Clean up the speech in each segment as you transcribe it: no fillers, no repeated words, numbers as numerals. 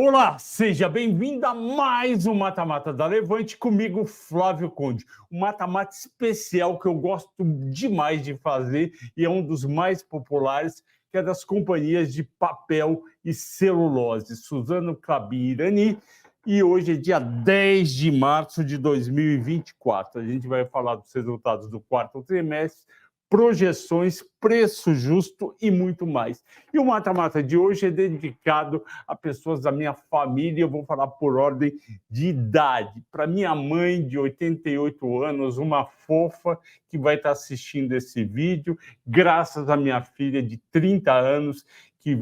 Olá, seja bem-vindo a mais um Mata-Mata da Levante, comigo, Flávio Conde. Um mata-mata especial que eu gosto demais de fazer e é um dos mais populares, que é das companhias de papel e celulose, Suzano, Klabin e Irani. E hoje é dia 10 de março de 2024. A gente vai falar dos resultados do quarto trimestre, projeções, preço justo e muito mais. E o Mata-Mata de hoje é dedicado a pessoas da minha família, eu vou falar por ordem de idade. Para minha mãe, de 88 anos, uma fofa que vai estar assistindo esse vídeo, graças à minha filha de 30 anos, que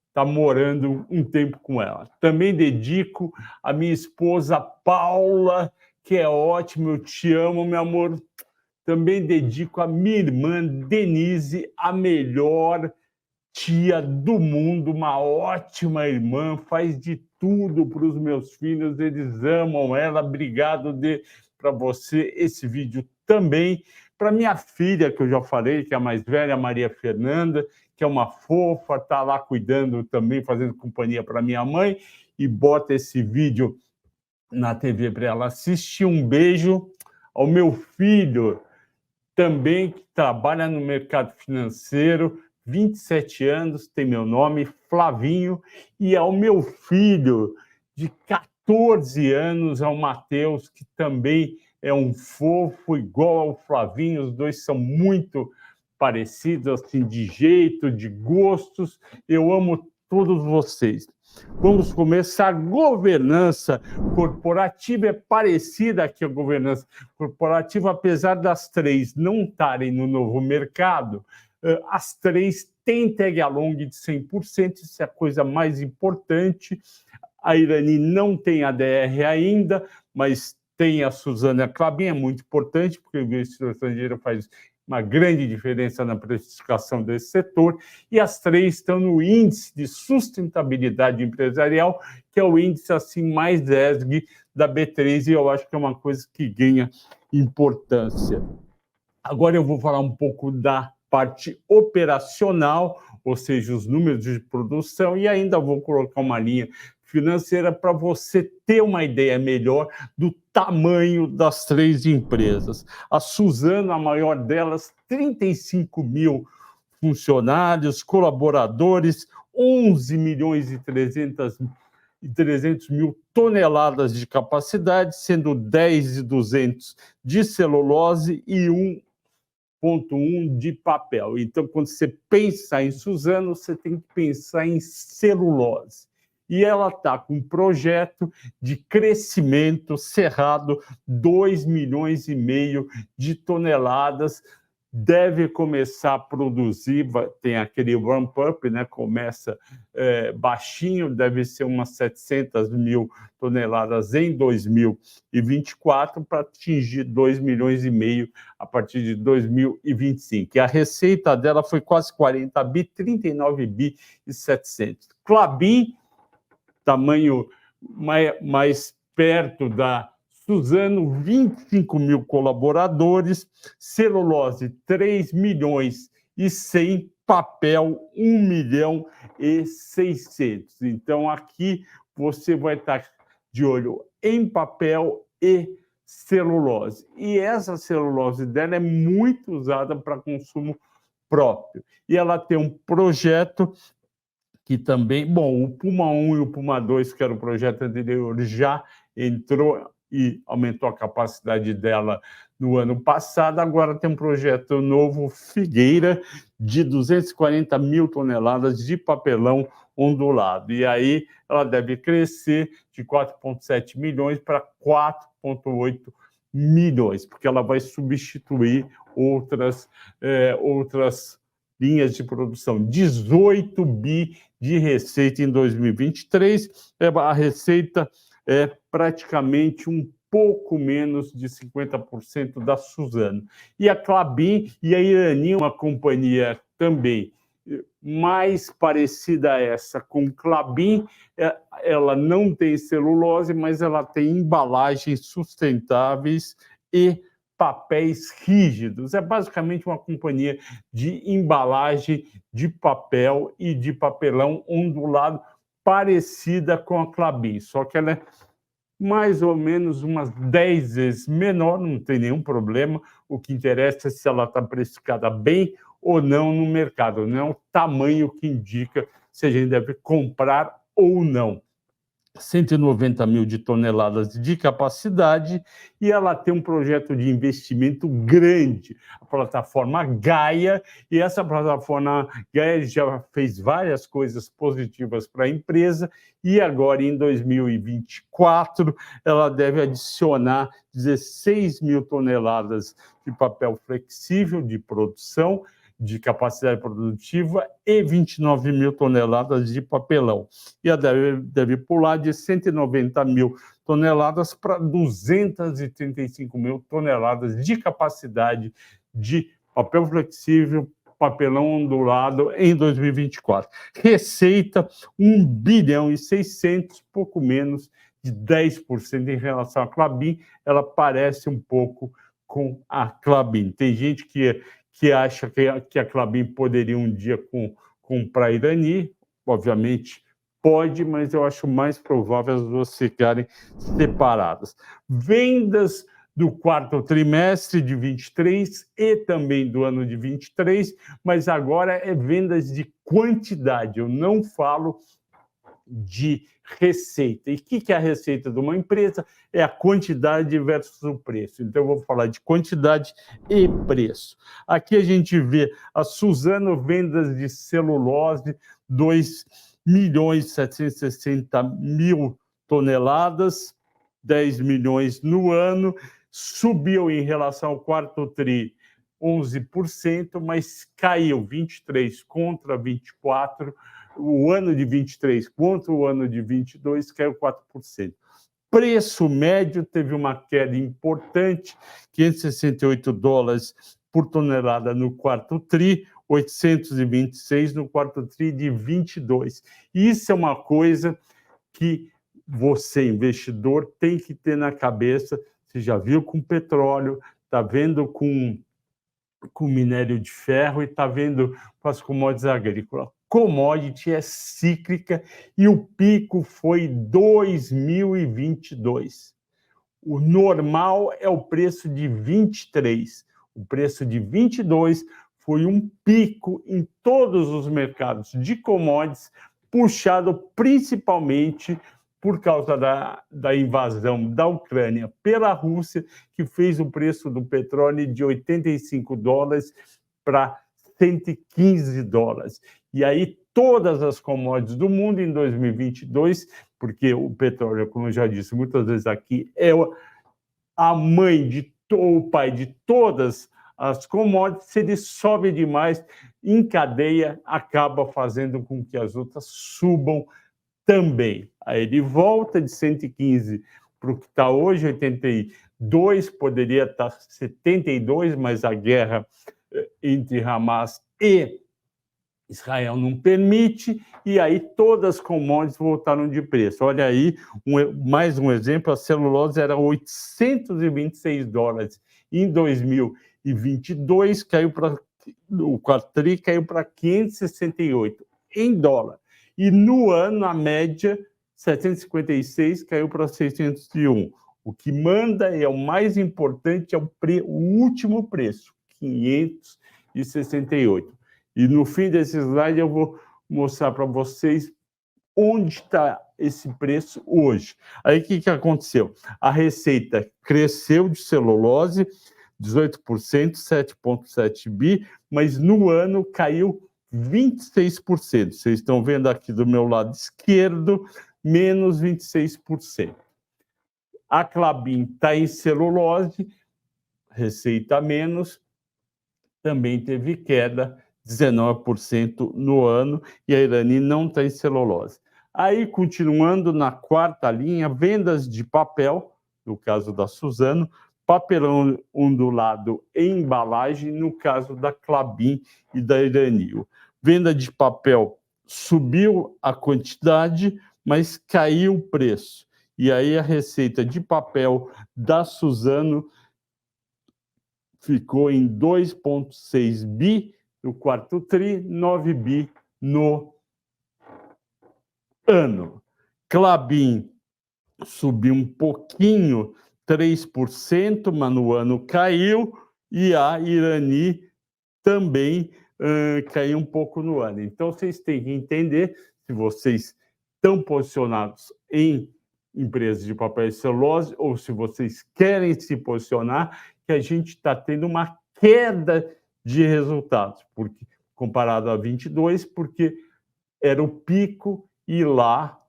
está morando um tempo com ela. Também dedico à minha esposa Paula, que é ótima, eu te amo, meu amor. Também dedico à minha irmã Denise, a melhor tia do mundo, uma ótima irmã, faz de tudo para os meus filhos, eles amam ela. Obrigado para você esse vídeo também. Para minha filha, que eu já falei, que é a mais velha, Maria Fernanda, que é uma fofa, está lá cuidando também, fazendo companhia para minha mãe, e bota esse vídeo na TV para ela assistir. Um beijo ao meu filho, também que trabalha no mercado financeiro, 27 anos, tem meu nome, Flavinho, e ao meu filho de 14 anos, ao Matheus, que também é um fofo, igual ao Flavinho, os dois são muito parecidos, assim, de jeito, de gostos. Eu amo todos vocês. Vamos começar. Governança corporativa é parecida aqui à governança corporativa, apesar das três não estarem no novo mercado, as três têm tag along de 100%, isso é a coisa mais importante. A Irani não tem ADR ainda, mas tem a Suzano Klabin, é muito importante, porque o investidor estrangeiro faz uma grande diferença na precificação desse setor, e as três estão no índice de sustentabilidade empresarial, que é o índice assim mais ESG da B3, e eu acho que é uma coisa que ganha importância. Agora eu vou falar um pouco da parte operacional, ou seja, os números de produção, e ainda vou colocar uma linha financeira para você ter uma ideia melhor do tamanho das três empresas. A Suzano, a maior delas, 35 mil funcionários, colaboradores, 11 milhões e 300 mil toneladas de capacidade, sendo 10.200 de celulose e 1,1 de papel. Então, quando você pensa em Suzano, você tem que pensar em celulose. E ela está com um projeto de crescimento cerrado, 2,5 milhões de toneladas, deve começar a produzir, tem aquele ramp-up, né? Começa baixinho, deve ser umas 700 mil toneladas em 2024, para atingir 2,5 milhões a partir de 2025. E a receita dela foi quase 40 bi, 39 bi e 700. Klabin, tamanho mais perto da Suzano, 25 mil colaboradores, celulose 3 milhões e 100, papel 1 milhão e 600. Então, aqui você vai estar de olho em papel e celulose. E essa celulose dela é muito usada para consumo próprio. E ela tem um projeto que também, bom, o Puma 1 e o Puma 2, que era o projeto anterior, já entrou e aumentou a capacidade dela no ano passado. Agora tem um projeto novo, Figueira, de 240 mil toneladas de papelão ondulado. E aí ela deve crescer de 4,7 milhões para 4,8 milhões, porque ela vai substituir outras linhas de produção. 18 bi de receita em 2023, a receita é praticamente um pouco menos de 50% da Suzano. E a Klabin e a Irani, uma companhia também mais parecida a essa com Klabin, ela não tem celulose, mas ela tem embalagens sustentáveis e papéis rígidos. É basicamente uma companhia de embalagem de papel e de papelão ondulado parecida com a Klabin, só que ela é mais ou menos umas 10 vezes menor, não tem nenhum problema. O que interessa é se ela está precificada bem ou não no mercado, não é o tamanho que indica se a gente deve comprar ou não. 190 mil de toneladas de capacidade e ela tem um projeto de investimento grande, a plataforma Gaia, e essa plataforma Gaia já fez várias coisas positivas para a empresa e agora, em 2024, ela deve adicionar 16 mil toneladas de papel flexível de produção, de capacidade produtiva e 29 mil toneladas de papelão. E ela deve pular de 190 mil toneladas para 235 mil toneladas de capacidade de papel flexível, papelão ondulado em 2024. Receita, 1 bilhão e 600, pouco menos de 10% em relação à Klabin. Ela parece um pouco com a Klabin. Tem gente que acha que a Klabin poderia um dia comprar Irani, obviamente pode, mas eu acho mais provável as duas ficarem separadas. Vendas do quarto trimestre de 23 e também do ano de 23, mas agora é vendas de quantidade, eu não falo de receita. E o que é a receita de uma empresa? É a quantidade versus o preço. Então, eu vou falar de quantidade e preço. Aqui a gente vê a Suzano, vendas de celulose, 2.760.000 toneladas, 10 milhões no ano, subiu em relação ao quarto tri 11%, mas caiu 23 contra 24, o ano de 23 contra o ano de 22 caiu 4%. Preço médio teve uma queda importante, $568 por tonelada no quarto tri, 826 no quarto tri de 22. Isso é uma coisa que você, investidor, tem que ter na cabeça. Você já viu com petróleo, está vendo com minério de ferro e está vendo com as commodities agrícolas. Commodity é cíclica e o pico foi 2022. O normal é o preço de 23. O preço de 22 foi um pico em todos os mercados de commodities, puxado principalmente por causa da invasão da Ucrânia pela Rússia, que fez o preço do petróleo de $85 para $115. E aí todas as commodities do mundo em 2022, porque o petróleo, como eu já disse muitas vezes aqui, é a mãe ou o pai de todas as commodities, se ele sobe demais em cadeia, acaba fazendo com que as outras subam também. Aí ele volta de 115 para o que está hoje, 82, poderia estar 72, mas a guerra entre Hamas e Israel não permite, e aí todas as commodities voltaram de preço. Olha aí, mais um exemplo, a celulose era $826 em 2022, caiu para o quarto tri caiu para 568 em dólar. E no ano, a média, 756 caiu para 601. O que manda é o mais importante, é o último preço, 568. E no fim desse slide eu vou mostrar para vocês onde está esse preço hoje. Aí o que aconteceu? A receita cresceu de celulose 18%, 7,7 bi, mas no ano caiu 26%. Vocês estão vendo aqui do meu lado esquerdo, menos 26%. A Klabin está em celulose, receita menos, também teve queda, 19% no ano, e a Irani não está em celulose. Aí, continuando na quarta linha, vendas de papel, no caso da Suzano, papelão ondulado em embalagem, no caso da Klabin e da Irani. Venda de papel subiu a quantidade, mas caiu o preço. E aí a receita de papel da Suzano ficou em 2,6 bi no quarto tri, 9 bi no ano. Klabin subiu um pouquinho, 3%, mas no ano caiu, e a Irani também caiu um pouco no ano. Então, vocês têm que entender, se vocês estão posicionados em empresas de papel e celulose, ou se vocês querem se posicionar, que a gente está tendo uma queda de resultados, porque, comparado a 22, porque era o pico e lá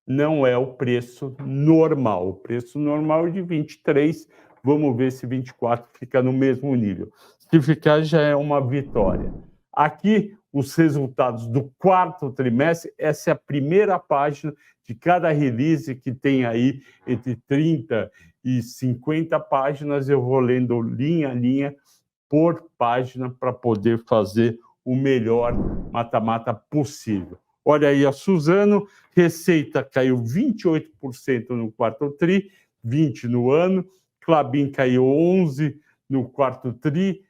não é o preço normal. O preço normal é de 23, vamos ver se 24 fica no mesmo nível. Se ficar, já é uma vitória. Aqui, os resultados do quarto trimestre, essa é a primeira página de cada release, que tem aí entre 30 e 50 páginas. Eu vou lendo linha a linha por página para poder fazer o melhor mata-mata possível. Olha aí a Suzano, receita caiu 28% no quarto tri, 20% no ano. Klabin caiu 11% no quarto tri,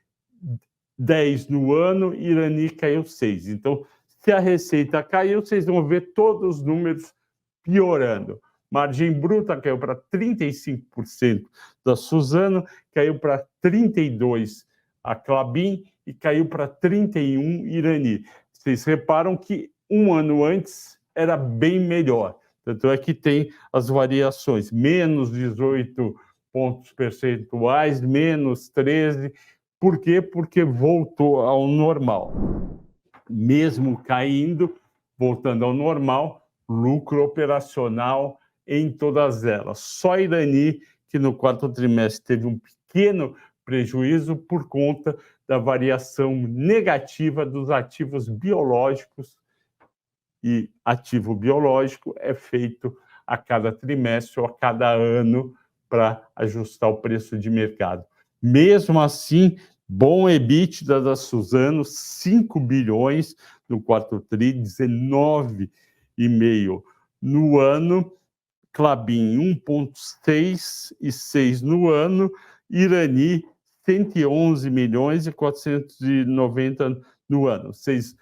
10% no ano. Irani caiu 6%. Então, se a receita caiu, vocês vão ver todos os números piorando. Margem bruta caiu para 35% da Suzano, caiu para 32% a Klabin e caiu para 31% Irani. Vocês reparam que um ano antes era bem melhor. Tanto é que tem as variações, menos 18 pontos percentuais, menos 13. Por quê? Porque voltou ao normal. Mesmo caindo, voltando ao normal, lucro operacional em todas elas. Só a Irani, que no quarto trimestre teve um pequeno prejuízo por conta da variação negativa dos ativos biológicos, e ativo biológico é feito a cada trimestre ou a cada ano para ajustar o preço de mercado. Mesmo assim, bom EBITDA da Suzano, 5 bilhões no quarto tri, 19,5 no ano. Klabin, 1,6 e 6 no ano. Irani, 111 milhões e 490 no ano. Vocês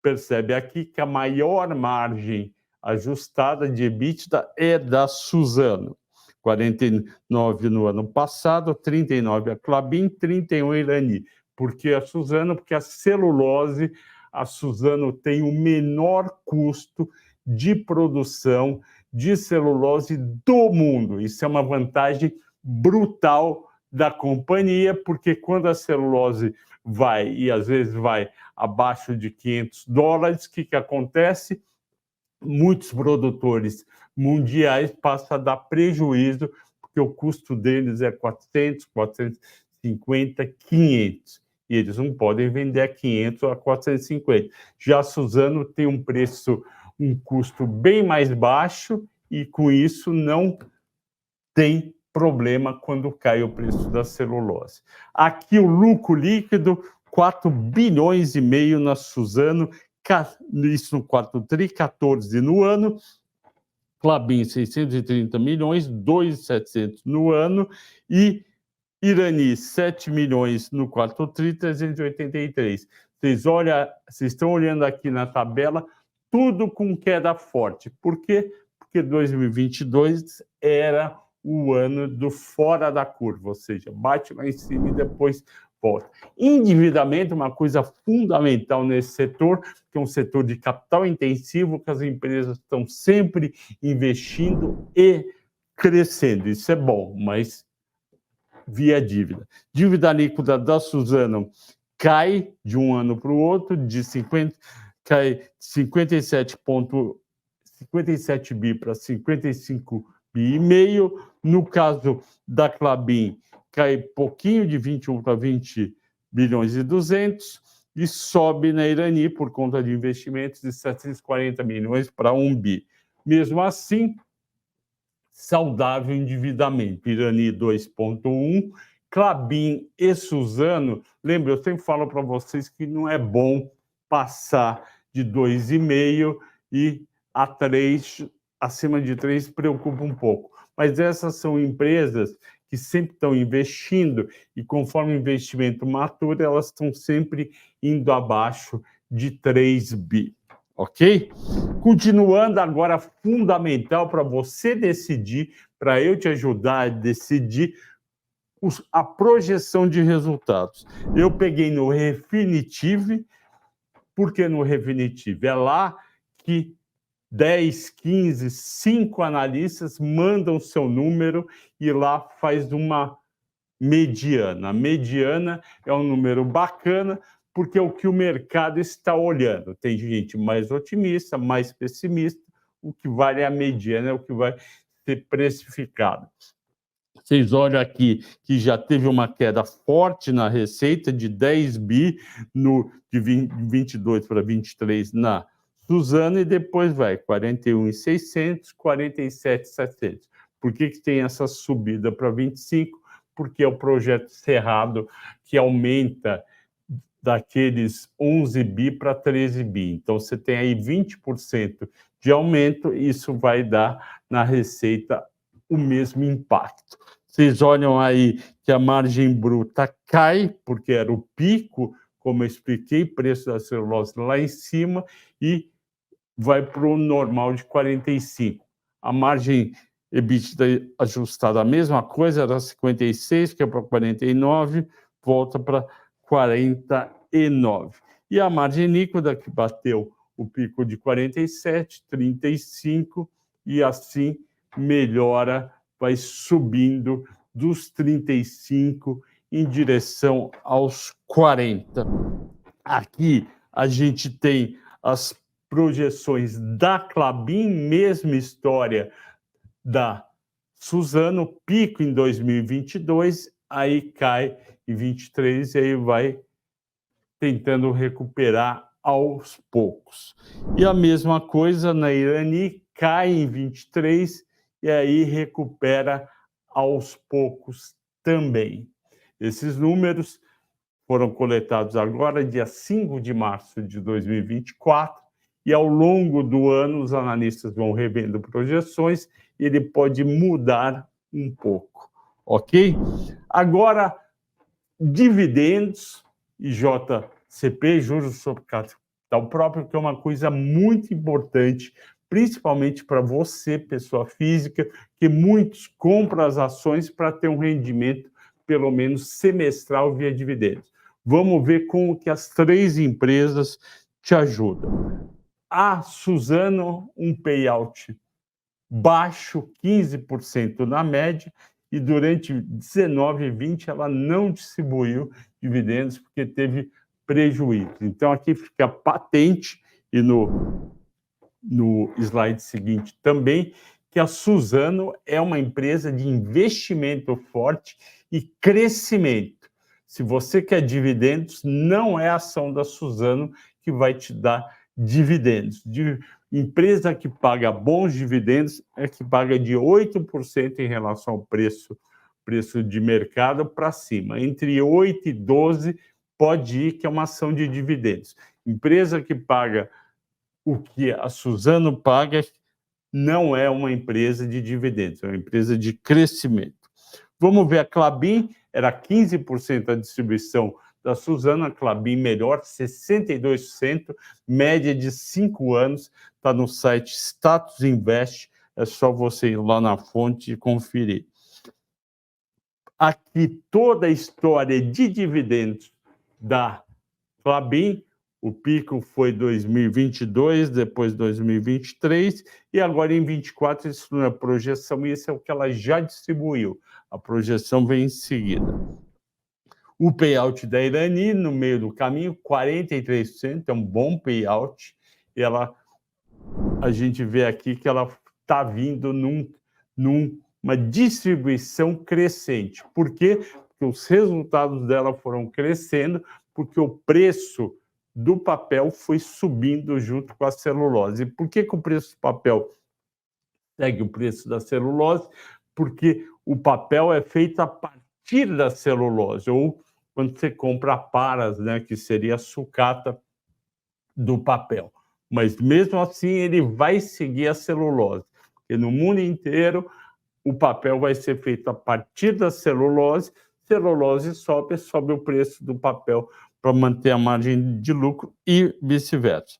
percebe aqui que a maior margem ajustada de EBITDA é da Suzano. 49 no ano passado, 39 a Klabin, 31 a Irani. Por que a Suzano? Porque a celulose, a Suzano tem o menor custo de produção de celulose do mundo. Isso é uma vantagem brutal da companhia, porque quando a celulose vai, e às vezes vai abaixo de $500, o que acontece? Muitos produtores mundiais passam a dar prejuízo, porque o custo deles é 400, 450, 500. E eles não podem vender a 500 ou a 450. Já a Suzano tem um preço, um custo bem mais baixo, e com isso não tem problema quando cai o preço da celulose. Aqui o lucro líquido, 4 bilhões e meio na Suzano, isso no quarto tri, 14 no ano. Klabin, 630 milhões, 2.700 no ano. E Irani, 7 milhões no quarto tri, 383. Vocês estão olhando aqui na tabela, tudo com queda forte. Por quê? Porque 2022 era o ano do fora da curva, ou seja, bate lá em cima e depois volta. Endividamento é uma coisa fundamental nesse setor, que é um setor de capital intensivo, que as empresas estão sempre investindo e crescendo. Isso é bom, mas via dívida. Dívida líquida da Suzano cai de um ano para o outro, cai 57 bi para 55 bi e meio. No caso da Klabin, cai pouquinho de 21 para 20 bilhões e 200 e sobe na Irani por conta de investimentos de 740 milhões para 1 bi. Mesmo assim, saudável endividamento. Irani 2,1, Klabin e Suzano. Lembra, eu sempre falo para vocês que não é bom passar de 2,5 e a 3, acima de 3 preocupa um pouco. Mas essas são empresas que sempre estão investindo e conforme o investimento matura, elas estão sempre indo abaixo de 3 bi. ok? Continuando agora, fundamental para você decidir, para eu te ajudar a decidir a projeção de resultados. Eu peguei no Refinitiv. Por que no Refinitiv? É lá que 10, 15, 5 analistas mandam seu número e lá faz uma mediana. A mediana é um número bacana, porque é o que o mercado está olhando. Tem gente mais otimista, mais pessimista. O que vale é a mediana, é o que vai ser precificado. Vocês olham aqui que já teve uma queda forte na receita de 10 bi de 22 para 23 na Suzano, e depois vai 41.600, 47.700. Por que tem essa subida para 25? Porque é o projeto Cerrado que aumenta daqueles 11 bi para 13 bi. Então, você tem aí 20% de aumento, e isso vai dar na receita o mesmo impacto. Vocês olham aí que a margem bruta cai, porque era o pico, como eu expliquei, preço da celulose lá em cima, e vai para o normal de 45. A margem EBITDA ajustada, a mesma coisa, era 56, que é para 49, volta para 49. E a margem líquida, que bateu o pico de 47, 35, e assim melhora, vai subindo dos 35 em direção aos 40. Aqui a gente tem as projeções da Klabin, mesma história da Suzano, pico em 2022, aí cai em 23 e aí vai tentando recuperar aos poucos. E a mesma coisa na Irani, cai em 23 e aí recupera aos poucos também. Esses números foram coletados agora, dia 5 de março de 2024, e ao longo do ano os analistas vão revendo projeções e ele pode mudar um pouco, ok? Agora, dividendos e JCP, juros sobre capital próprio, que é uma coisa muito importante, principalmente para você, pessoa física, que muitos compram as ações para ter um rendimento, pelo menos semestral, via dividendos. Vamos ver como que as 3 empresas te ajudam. A Suzano, um payout baixo, 15% na média, e durante 19 e 20 ela não distribuiu dividendos porque teve prejuízo. Então, aqui fica patente, e no slide seguinte também, que a Suzano é uma empresa de investimento forte e crescimento. Se você quer dividendos, não é a ação da Suzano que vai te dar dividendos. Empresa que paga bons dividendos é que paga de 8% em relação ao preço de mercado para cima. Entre 8 e 12 pode ir, que é uma ação de dividendos. Empresa que paga o que a Suzano paga não é uma empresa de dividendos, é uma empresa de crescimento. Vamos ver a Klabin, era 15% a distribuição da Suzano, a Klabin melhor, 62%, média de 5 anos, está no site Status Invest, é só você ir lá na fonte e conferir. Aqui toda a história de dividendos da Klabin. O pico foi 2022, depois 2023, e agora em 24 isso não é projeção, e isso é o que ela já distribuiu. A projeção vem em seguida. O payout da Irani, no meio do caminho, 43%, é um bom payout. A gente vê aqui que ela está vindo numa distribuição crescente. Por quê? Porque os resultados dela foram crescendo, porque o preço do papel foi subindo junto com a celulose. E por que o preço do papel segue o preço da celulose? Porque o papel é feito a partir da celulose, ou quando você compra paras, né, que seria a sucata do papel. Mas mesmo assim ele vai seguir a celulose, porque no mundo inteiro o papel vai ser feito a partir da celulose, sobe o preço do papel para manter a margem de lucro e vice-versa.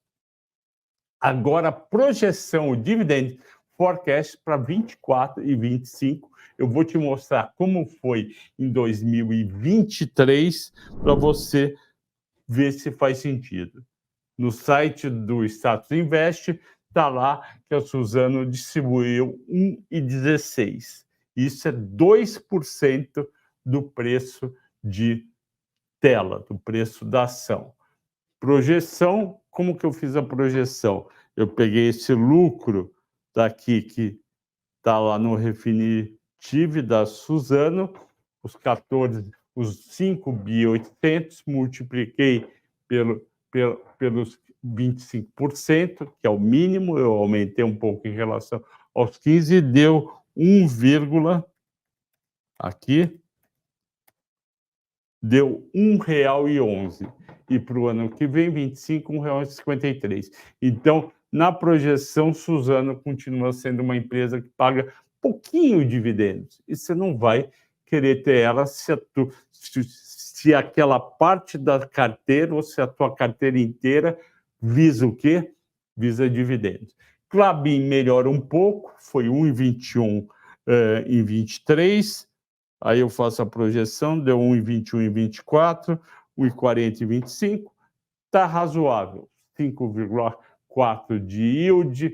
Agora, projeção, o dividend forecast para 24 e 25. Eu vou te mostrar como foi em 2023 para você ver se faz sentido. No site do Status Invest, está lá que a Suzano distribuiu 1,16. Isso é 2% do preço de tela, do preço da ação. Projeção, como que eu fiz a projeção? Eu peguei esse lucro daqui que está lá no Refinitiv da Suzano, os 5.800, multipliquei pelos 25%, que é o mínimo, eu aumentei um pouco em relação aos 15, deu 1, aqui, deu R$1,11. E para o ano que vem, 25, R$1,53. Então, na projeção, Suzano continua sendo uma empresa que paga pouquinho dividendos. E você não vai querer ter ela se aquela parte da carteira ou se a tua carteira inteira visa o quê? Visa dividendos. Klabin melhora um pouco, foi 1,21 em 23. Aí eu faço a projeção, deu 1,21 em 24, 1,40 em 25, está razoável, 5,4 de yield,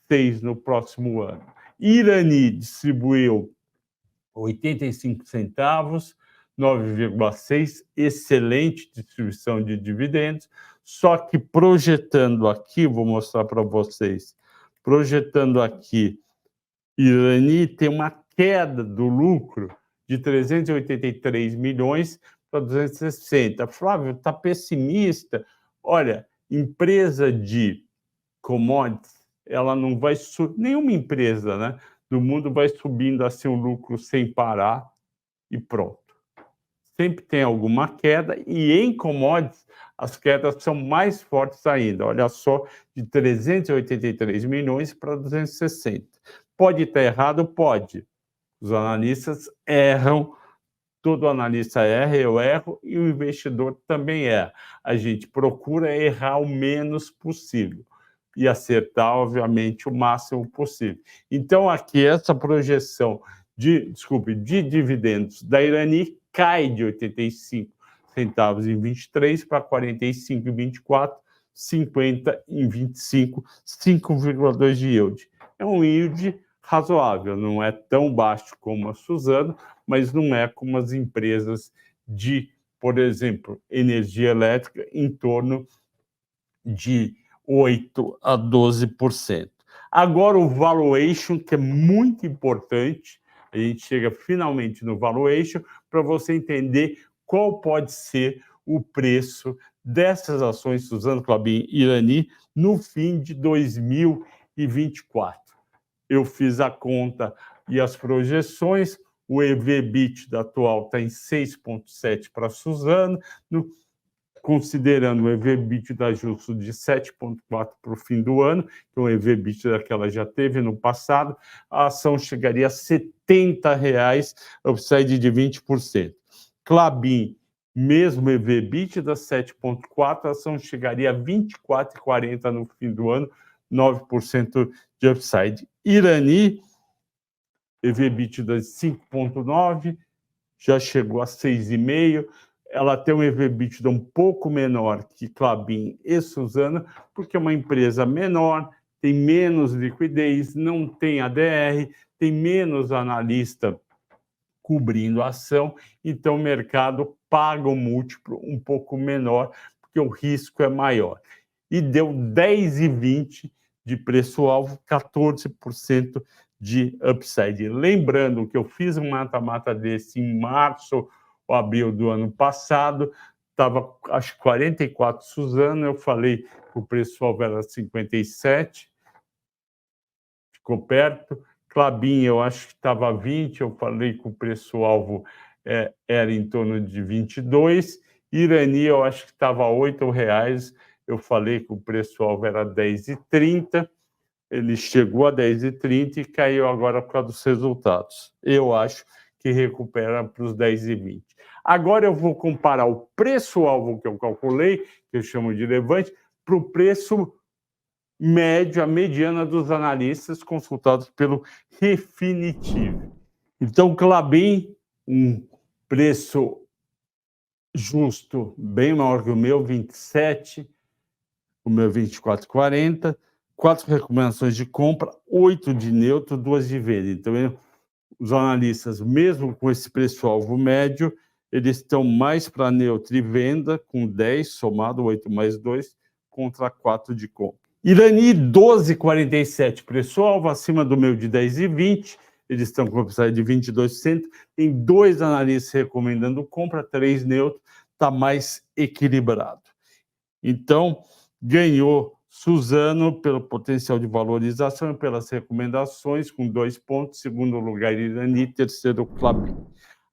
6 no próximo ano. Irani distribuiu 85 centavos, 9,6, excelente distribuição de dividendos, só que projetando aqui, vou mostrar para vocês, projetando aqui, Irani tem uma queda do lucro de 383 milhões para 260. Flávio, está pessimista? Olha, empresa de commodities, ela não vai nenhuma empresa, né, do mundo vai subindo assim o lucro sem parar e pronto. Sempre tem alguma queda e em commodities as quedas são mais fortes ainda. Olha só, de 383 milhões para 260. Pode estar errado? Pode. Os analistas erram, todo analista erra, eu erro e o investidor também erra. A gente procura errar o menos possível e acertar, obviamente, o máximo possível. Então, aqui, essa projeção de dividendos da Irani cai de 85 centavos em 23 para 45 em 24, 50 em 25, 5,2 de yield. É um yield razoável, não é tão baixo como a Suzano, mas não é como as empresas de, por exemplo, energia elétrica, em torno de 8 a 12%. Agora o valuation, que é muito importante, a gente chega finalmente no valuation, para você entender qual pode ser o preço dessas ações Suzano, Klabin e Irani no fim de 2024. Eu fiz a conta e as projeções, o EV/EBITDA atual está em 6,7 para a Suzano, considerando o EV/EBITDA justo de 7,4 para o fim do ano, que é o EV/EBITDA que ela já teve no passado, a ação chegaria a R$70, upside de 20%. Klabin, mesmo EV/EBITDA 7,4, a ação chegaria a 24,40 no fim do ano, 9% de upside. Irani, EV/EBITDA de 5,9, já chegou a 6,5. Ela tem um EV/EBITDA um pouco menor que Klabin e Suzano, porque é uma empresa menor, tem menos liquidez, não tem ADR, tem menos analista cobrindo a ação, então o mercado paga um múltiplo um pouco menor, porque o risco é maior. E deu 10,20 de preço-alvo, 14% de upside. Lembrando que eu fiz um mata-mata desse em março ou abril do ano passado, estava, acho, 44 Suzano, eu falei que o preço-alvo era 57, ficou perto. Klabin, eu acho que estava 20, eu falei que o preço-alvo era em torno de 22. Irani, eu acho que estava R$8, eu falei que o preço-alvo era 10,30. Ele chegou a 10,30 e caiu agora por causa dos resultados. Eu acho que recupera para os 10,20. Agora eu vou comparar o preço-alvo que eu calculei, que eu chamo de levante, para o preço médio, a mediana dos analistas consultados pelo Refinitiv. Então, Klabin, um preço justo, bem maior que o meu, 27, o meu 24,40, 4 recomendações de compra, 8 de neutro, 2 de venda. Então, os analistas, mesmo com esse preço-alvo médio, eles estão mais para neutro e venda, com 10, somado 8 mais 2, contra 4 de compra. Irani, 12,47, preço-alvo, acima do meu de 10,20, eles estão com upside de 22%, tem 2 analistas recomendando compra, 3 neutro, está mais equilibrado. Então, ganhou Suzano pelo potencial de valorização e pelas recomendações, com 2 pontos. Segundo lugar, Irani. Terceiro, Klabin.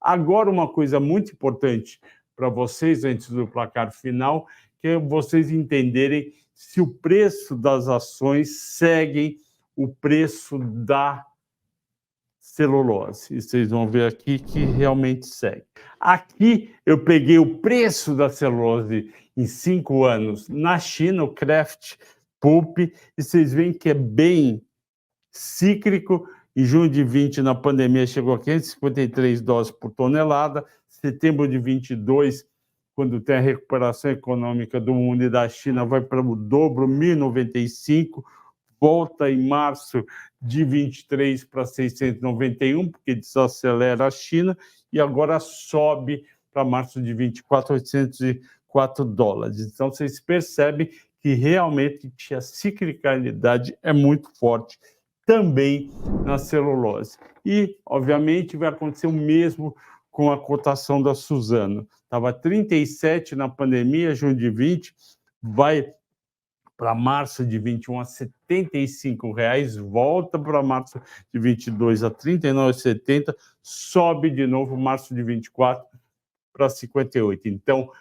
Agora, uma coisa muito importante para vocês, antes do placar final, que é vocês entenderem se o preço das ações segue o preço da celulose. E vocês vão ver aqui que realmente segue. Aqui eu peguei o preço da celulose em 5 anos na China, o Kraft Pulp, e vocês veem que é bem cíclico. Em junho de 20, na pandemia, chegou a 553 dólares por tonelada. Setembro de 22, quando tem a recuperação econômica do mundo e da China, vai para o dobro, 1.095. Volta em março de 23 para 691, porque desacelera a China, e agora sobe para março de 24, 804 dólares. Então, vocês percebem que realmente a ciclicalidade é muito forte também na celulose. E, obviamente, vai acontecer o mesmo com a cotação da Suzano. Estava 37 na pandemia, junho de 20, vai para março de 21 a R$ 75,00, volta para março de 22 a R$ 39,70, sobe de novo março de 24 para 58. Então,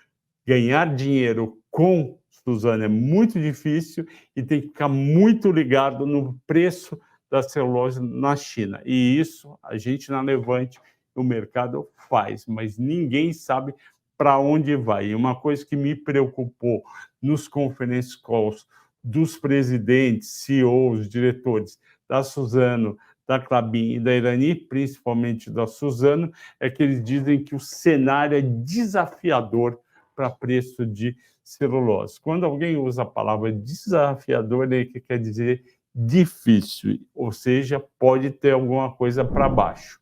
ganhar dinheiro com Suzano é muito difícil e tem que ficar muito ligado no preço da celulose na China. E isso a gente na Levante, o mercado faz, mas ninguém sabe para onde vai. E uma coisa que me preocupou nos conference calls dos presidentes, CEOs, diretores da Suzano, da Klabin e da Irani, principalmente da Suzano, é que eles dizem que o cenário é desafiador para preço de celulose. Quando alguém usa a palavra desafiador, é que quer dizer difícil, ou seja, pode ter alguma coisa para baixo.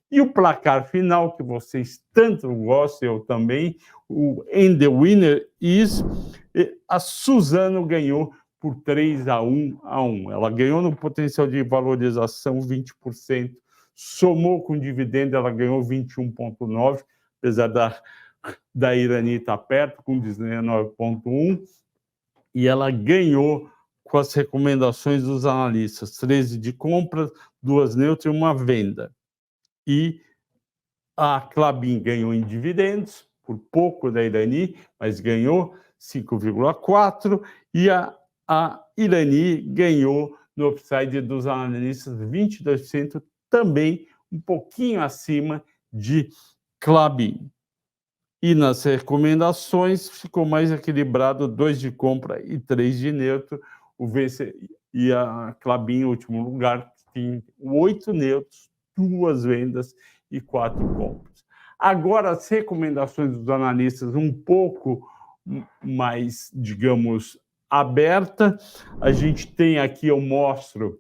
E o placar final, que vocês tanto gostam, eu também, o And the Winner is, a Suzano ganhou por 3-1. Ela ganhou no potencial de valorização 20%, somou com dividendo, ela ganhou 21,9%, apesar da Irani estar perto, com 19,1%, e ela ganhou com as recomendações dos analistas, 13 de compra, 2 neutras e 1 venda. E a Klabin ganhou em dividendos, por pouco da Irani, mas ganhou 5,4%, e a Irani ganhou no upside dos analistas 22%, também um pouquinho acima de Klabin. E nas recomendações ficou mais equilibrado, 2 de compra e 3 de neutro. O VC e a Klabin, em último lugar, tem 8 neutros, 2 vendas e 4 compras. Agora, as recomendações dos analistas um pouco mais, digamos, aberta. A gente tem aqui, eu mostro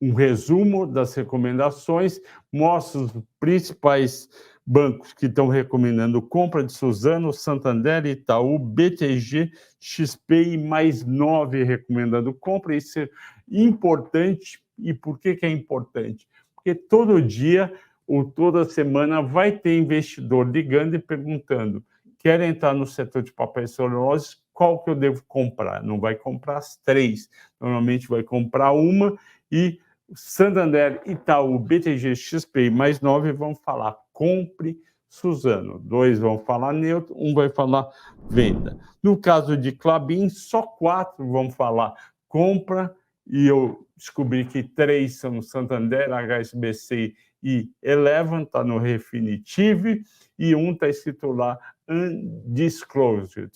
um resumo das recomendações, mostro os principais bancos que estão recomendando compra de Suzano, Santander, Itaú, BTG, XP e mais 9 recomendando compra. Isso é importante. E por que é importante? Porque todo dia ou toda semana vai ter investidor ligando e perguntando: quer entrar no setor de papel e celulose, qual que eu devo comprar? Não vai comprar as 3, normalmente vai comprar uma, e Santander, Itaú, BTG, XP e mais 9 vão falar compre Suzano. 2 vão falar neutro, 1 vai falar venda. No caso de Klabin, só 4 vão falar compra, e eu descobri que 3 são Santander, HSBC e Eleven, está no Refinitiv, e 1 está escrito lá Undisclosed.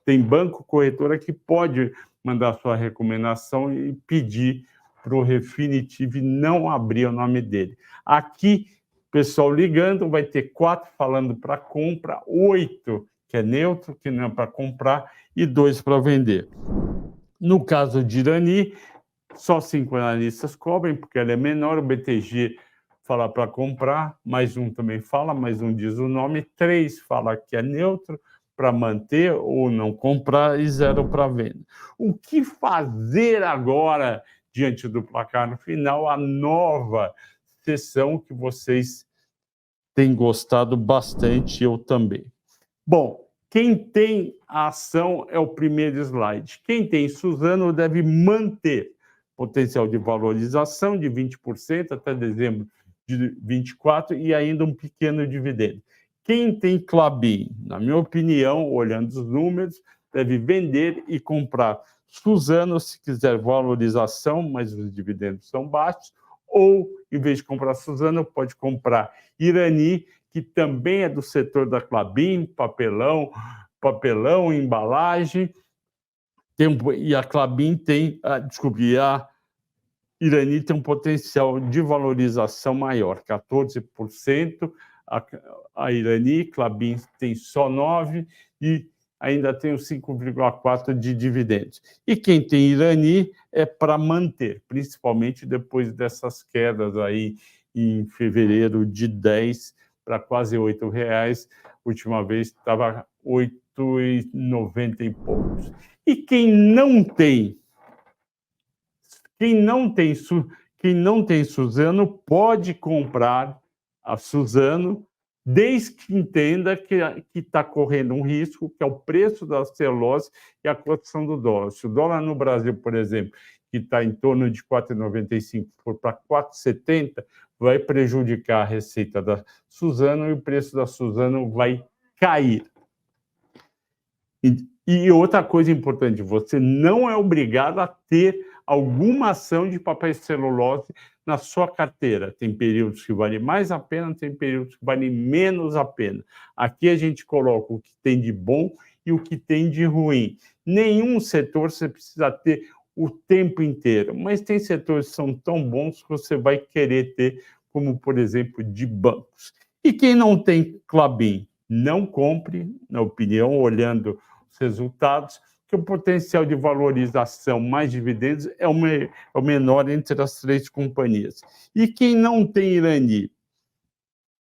Tem banco corretora que pode mandar sua recomendação e pedir para o Refinitiv não abrir o nome dele. Aqui, pessoal ligando, vai ter 4 falando para compra, 8 que é neutro, que não é para comprar, e 2 para vender. No caso de Irani, só 5 analistas cobrem, porque ela é menor, o BTG fala para comprar, mais um também fala, mais um diz o nome, 3 fala que é neutro, para manter ou não comprar, e 0 para venda. O que fazer agora, diante do placar no final, a nova sessão que vocês têm gostado bastante, eu também. Bom, quem tem a ação é o primeiro slide. Quem tem Suzano deve manter potencial de valorização de 20% até dezembro de 24 e ainda um pequeno dividendo. Quem tem Klabin, na minha opinião, olhando os números, deve vender e comprar Suzano se quiser valorização, mas os dividendos são baixos, ou, em vez de comprar Suzano, pode comprar Irani, que também é do setor da Klabin, papelão, embalagem, e a Klabin tem, e a Irani tem um potencial de valorização maior, 14%, a Irani, Klabin tem só 9% e ainda tem os 5,4% de dividendos. E quem tem Irani é para manter, principalmente depois dessas quedas aí em fevereiro de 10 para quase R$8. Última vez estava R$8,90 e poucos. E quem não tem Suzano pode comprar a Suzano, desde que entenda que está correndo um risco, que é o preço da celulose e a cotação do dólar. Se o dólar no Brasil, por exemplo, que está em torno de R$4,95, for para R$4,70, vai prejudicar a receita da Suzano e o preço da Suzano vai cair. E outra coisa importante, você não é obrigado a ter alguma ação de papel celulose na sua carteira. Tem períodos que valem mais a pena, tem períodos que valem menos a pena. Aqui a gente coloca o que tem de bom e o que tem de ruim. Nenhum setor você precisa ter o tempo inteiro, mas tem setores que são tão bons que você vai querer ter, como, por exemplo, de bancos. E quem não tem Klabin, não compre, na opinião, olhando os resultados, que o potencial de valorização mais dividendos é o menor entre as 3 companhias. E quem não tem Irani,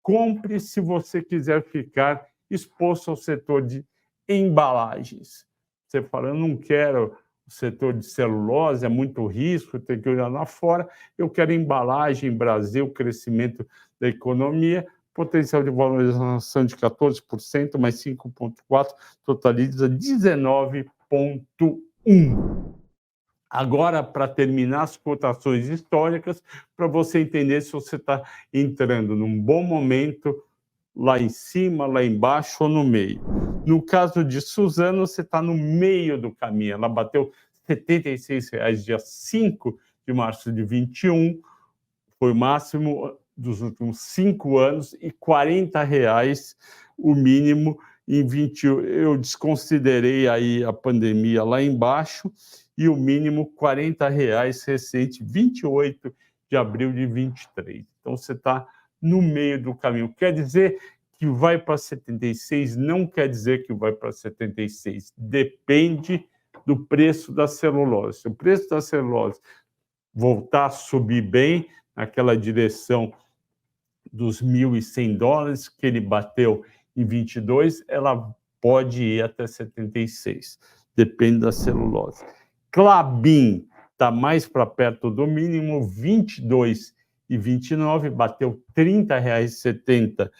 compre se você quiser ficar exposto ao setor de embalagens. Você fala, eu não quero o setor de celulose, é muito risco, tem que olhar lá fora, eu quero embalagem, Brasil, crescimento da economia, potencial de valorização de 14%, mais 5,4%, totaliza 19,1%. Agora, para terminar as cotações históricas, para você entender se você está entrando num bom momento, lá em cima, lá embaixo ou no meio. No caso de Suzano, você está no meio do caminho. Ela bateu R$ 76,00 dia 5 de março de 21, foi o máximo dos últimos 5 anos, e R$ 40,00 o mínimo em 21. Eu desconsiderei aí a pandemia lá embaixo, e o mínimo R$ 40,00 recente, 28 de abril de 23. Então, você está no meio do caminho. Quer dizer que vai para 76, não quer dizer que vai para 76. Depende do preço da celulose. Se o preço da celulose voltar a subir bem, naquela direção dos $1.100 que ele bateu em 22, ela pode ir até 76. Depende da celulose. Klabin está mais para perto do mínimo, 22,29, bateu R$ 30,70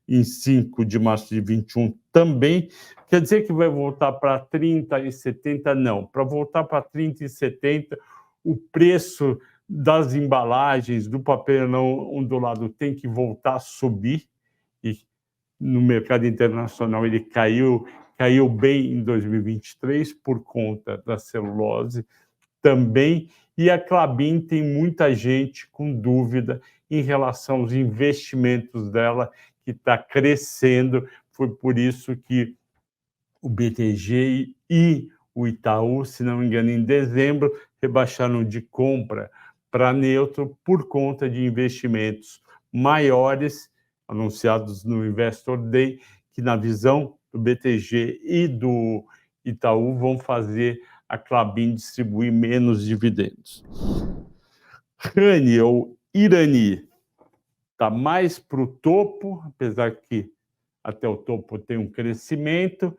em 5 de março de 21 também. Quer dizer que vai voltar para 30,70? Não. Para voltar para 30,70, o preço das embalagens, do papelão ondulado tem que voltar a subir, e no mercado internacional ele caiu bem em 2023 por conta da celulose também, e a Klabin tem muita gente com dúvida em relação aos investimentos dela, que está crescendo. Foi por isso que o BTG e o Itaú, se não me engano, em dezembro, rebaixaram de compra para neutro por conta de investimentos maiores anunciados no Investor Day, que na visão do BTG e do Itaú vão fazer a Klabin distribuir menos dividendos. Rani ou Irani está mais para o topo, apesar que até o topo tem um crescimento,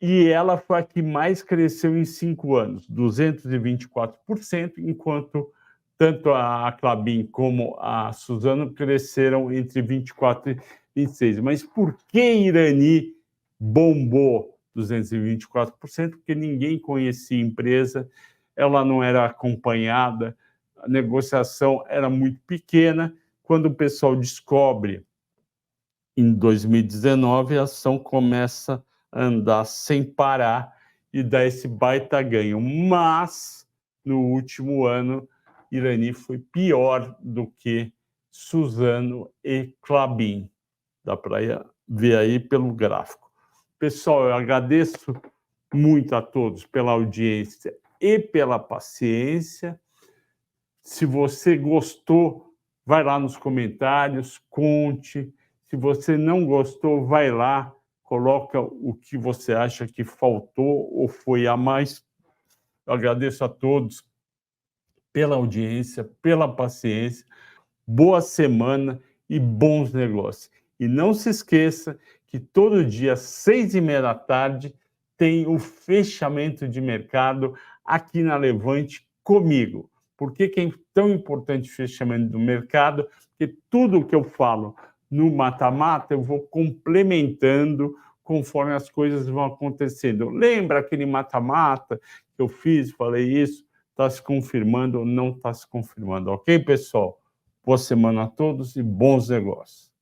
e ela foi a que mais cresceu em 5 anos, 224%, enquanto tanto a Klabin como a Suzano cresceram entre 24% e 26%. Mas por que Irani bombou 224%? Porque ninguém conhecia a empresa, ela não era acompanhada, a negociação era muito pequena. Quando o pessoal descobre, em 2019, a ação começa a andar sem parar e dá esse baita ganho. Mas, no último ano, Irani foi pior do que Suzano e Klabin. Dá para ver aí pelo gráfico. Pessoal, eu agradeço muito a todos pela audiência e pela paciência. Se você gostou, vai lá nos comentários, conte. Se você não gostou, vai lá, coloca o que você acha que faltou ou foi a mais. Eu agradeço a todos pela audiência, pela paciência. Boa semana e bons negócios. E não se esqueça que todo dia, às 6h30 tem o fechamento de mercado aqui na Levante comigo. Por que é tão importante o fechamento do mercado? Porque tudo que eu falo no mata-mata eu vou complementando conforme as coisas vão acontecendo. Lembra aquele mata-mata que eu fiz, falei isso, está se confirmando ou não está se confirmando, ok, pessoal? Boa semana a todos e bons negócios.